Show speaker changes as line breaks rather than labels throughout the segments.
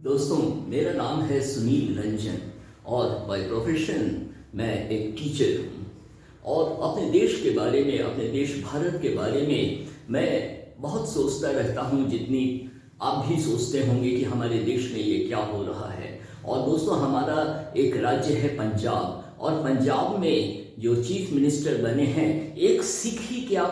दोस्तों, मेरा नाम है सुनील रंजन और बाय प्रोफेशन मैं एक टीचर हूँ। और अपने देश के बारे में, अपने देश भारत के बारे में मैं बहुत सोचता रहता हूँ, जितनी आप भी सोचते होंगे कि हमारे देश में ये क्या हो रहा है। और दोस्तों, हमारा एक राज्य है पंजाब, और पंजाब में जो चीफ मिनिस्टर बने हैं, एक सिख ही क्या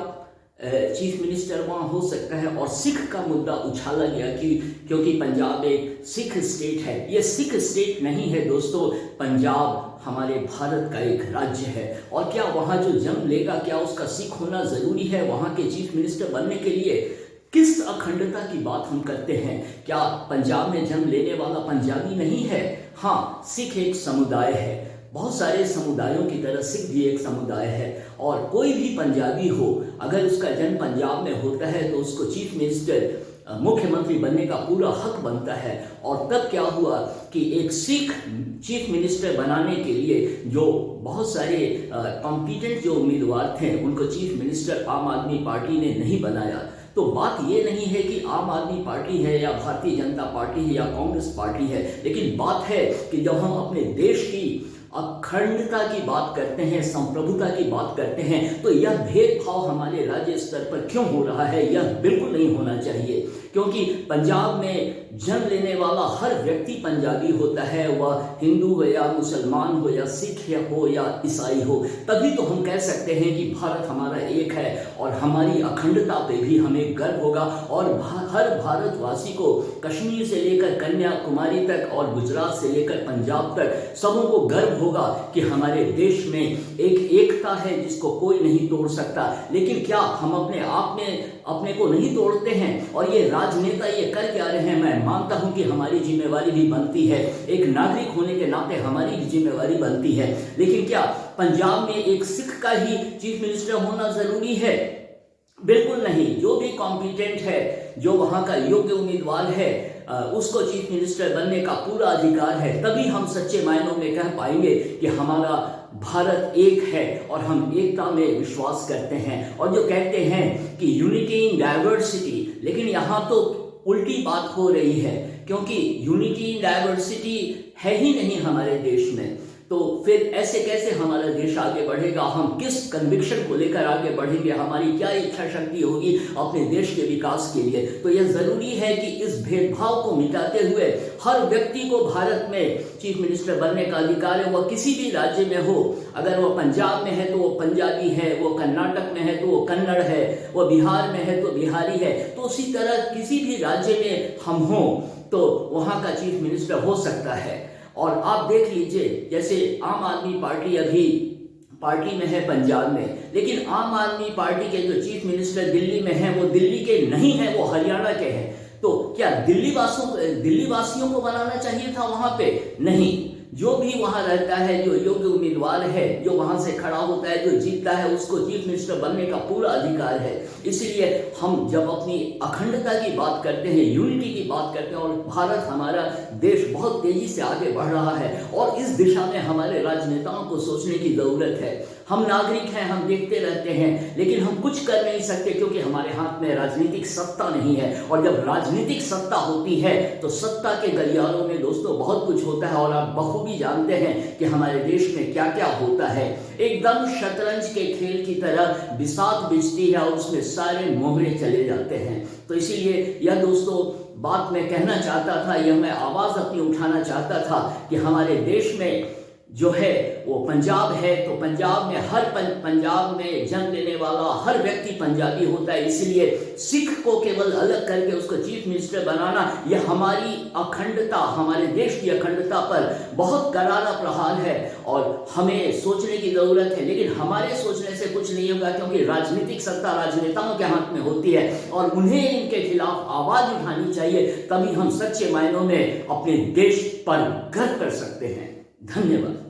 चीफ मिनिस्टर वहाँ हो सकता है। और सिख का मुद्दा उछाला गया कि क्योंकि पंजाब एक सिख स्टेट है। ये सिख स्टेट नहीं है दोस्तों, पंजाब हमारे भारत का एक राज्य है। और क्या वहाँ जो जन्म लेगा, क्या उसका सिख होना ज़रूरी है वहाँ के चीफ मिनिस्टर बनने के लिए? किस अखंडता की बात हम करते हैं? क्या पंजाब में जन्म लेने वाला पंजाबी नहीं है? हाँ, सिख एक समुदाय है। बहुत सारे समुदायों की तरह सिख भी एक समुदाय है। और कोई भी पंजाबी हो, अगर उसका जन्म पंजाब में होता है तो उसको चीफ मिनिस्टर, मुख्यमंत्री बनने का पूरा हक बनता है। और तब क्या हुआ कि एक सिख चीफ मिनिस्टर बनाने के लिए जो बहुत सारे कॉम्पिटेंट जो उम्मीदवार थे, उनको चीफ मिनिस्टर आम आदमी पार्टी ने नहीं बनाया। तो बात ये नहीं है कि आम आदमी पार्टी है या भारतीय जनता पार्टी है या कांग्रेस पार्टी है, लेकिन बात है कि जब हम अपने देश की अखंडता की बात करते हैं, संप्रभुता की बात करते हैं, तो यह भेदभाव हमारे राज्य स्तर पर क्यों हो रहा है? यह बिल्कुल नहीं होना चाहिए, क्योंकि पंजाब में जन्म लेने वाला हर व्यक्ति पंजाबी होता है, वह हिंदू हो या मुसलमान हो या सिख हो या ईसाई हो। तभी तो हम कह सकते हैं कि भारत हमारा एक है और हमारी अखंडता पे भी हमें गर्व होगा। और हर भारतवासी को कश्मीर से लेकर कन्याकुमारी तक और गुजरात से लेकर पंजाब तक सबों को गर्व होगा कि हमारे देश में एक एकता है जिसको कोई नहीं तोड़ सकता। लेकिन क्या हम अपने आप में अपने को नहीं तोड़ते हैं? और ये राजनेता ये कर क्या रहे हैं? मैं मानता हूं कि हमारी जिम्मेवारी भी बनती है, एक नागरिक होने के नाते हमारी भी जिम्मेवारी बनती है। लेकिन क्या पंजाब में एक सिख का ही चीफ मिनिस्टर होना जरूरी है? बिल्कुल नहीं। जो भी कॉम्पिटेंट है, जो वहां का योग्य उम्मीदवार है, उसको चीफ मिनिस्टर बनने का पूरा अधिकार है। तभी हम सच्चे मायनों में कह पाएंगे कि हमारा भारत एक है और हम एकता में विश्वास करते हैं। और जो कहते हैं कि यूनिटी इन डाइवर्सिटी, लेकिन यहाँ तो उल्टी बात हो रही है, क्योंकि यूनिटी इन डाइवर्सिटी है ही नहीं हमारे देश में। तो फिर ऐसे कैसे हमारा देश आगे बढ़ेगा? हम किस कन्विक्शन को लेकर आगे बढ़ेंगे? हमारी क्या इच्छा शक्ति होगी अपने देश के विकास के लिए? तो यह जरूरी है कि इस भेदभाव को मिटाते हुए हर व्यक्ति को भारत में चीफ मिनिस्टर बनने का अधिकार है, वह किसी भी राज्य में हो। अगर वह पंजाब में है तो वो पंजाबी है, वो कर्नाटक में है तो वो कन्नड़ है, वो बिहार में है तो बिहारी है। तो उसी तरह किसी भी राज्य में हम हों तो वहाँ का चीफ मिनिस्टर हो सकता है। और आप देख लीजिए, जैसे आम आदमी पार्टी अभी पार्टी में है पंजाब में, लेकिन आम आदमी पार्टी के जो चीफ मिनिस्टर दिल्ली में हैं, वो दिल्ली के नहीं हैं, वो हरियाणा के हैं। तो क्या दिल्ली वासियों को बनाना चाहिए था वहां पे? नहीं। जो भी वहां रहता है, जो योग्य उम्मीदवार है, जो वहां से खड़ा होता है, जो जीतता है, उसको चीफ मिनिस्टर बनने का पूरा अधिकार है। इसलिए हम जब अपनी अखंडता की बात करते हैं, यूनिटी की बात करते हैं, और भारत हमारा देश बहुत तेजी से आगे बढ़ रहा है और इस दिशा में हमारे राजनेताओं को सोचने की जरूरत है। हम नागरिक हैं, हम देखते रहते हैं, लेकिन हम कुछ कर नहीं सकते क्योंकि हमारे हाथ में राजनीतिक सत्ता नहीं है। और जब राजनीतिक सत्ता होती है तो सत्ता के गलियारों में दोस्तों बहुत कुछ होता है। और आप बखूबी जानते हैं कि हमारे देश में क्या क्या होता है। एकदम शतरंज के खेल की तरह बिसात बिछती है और उसमें सारे मोहरे चले जाते हैं। तो इसीलिए यह दोस्तों बात मैं कहना चाहता था, यह मैं आवाज अपनी उठाना चाहता था कि हमारे देश में जो है वो पंजाब है, तो पंजाब में पंजाब में जन्म लेने वाला हर व्यक्ति पंजाबी होता है। इसलिए सिख को केवल अलग करके उसको चीफ मिनिस्टर बनाना, यह हमारी अखंडता, हमारे देश की अखंडता पर बहुत करारा प्रहार है और हमें सोचने की जरूरत है। लेकिन हमारे सोचने से कुछ नहीं होगा, क्योंकि राजनीतिक सत्ता राजनेताओं के हाथ में होती है और उन्हें इनके खिलाफ आवाज उठानी चाहिए। तभी हम सच्चे मायनों में अपने देश पर गर्व कर सकते हैं। धन्यवाद।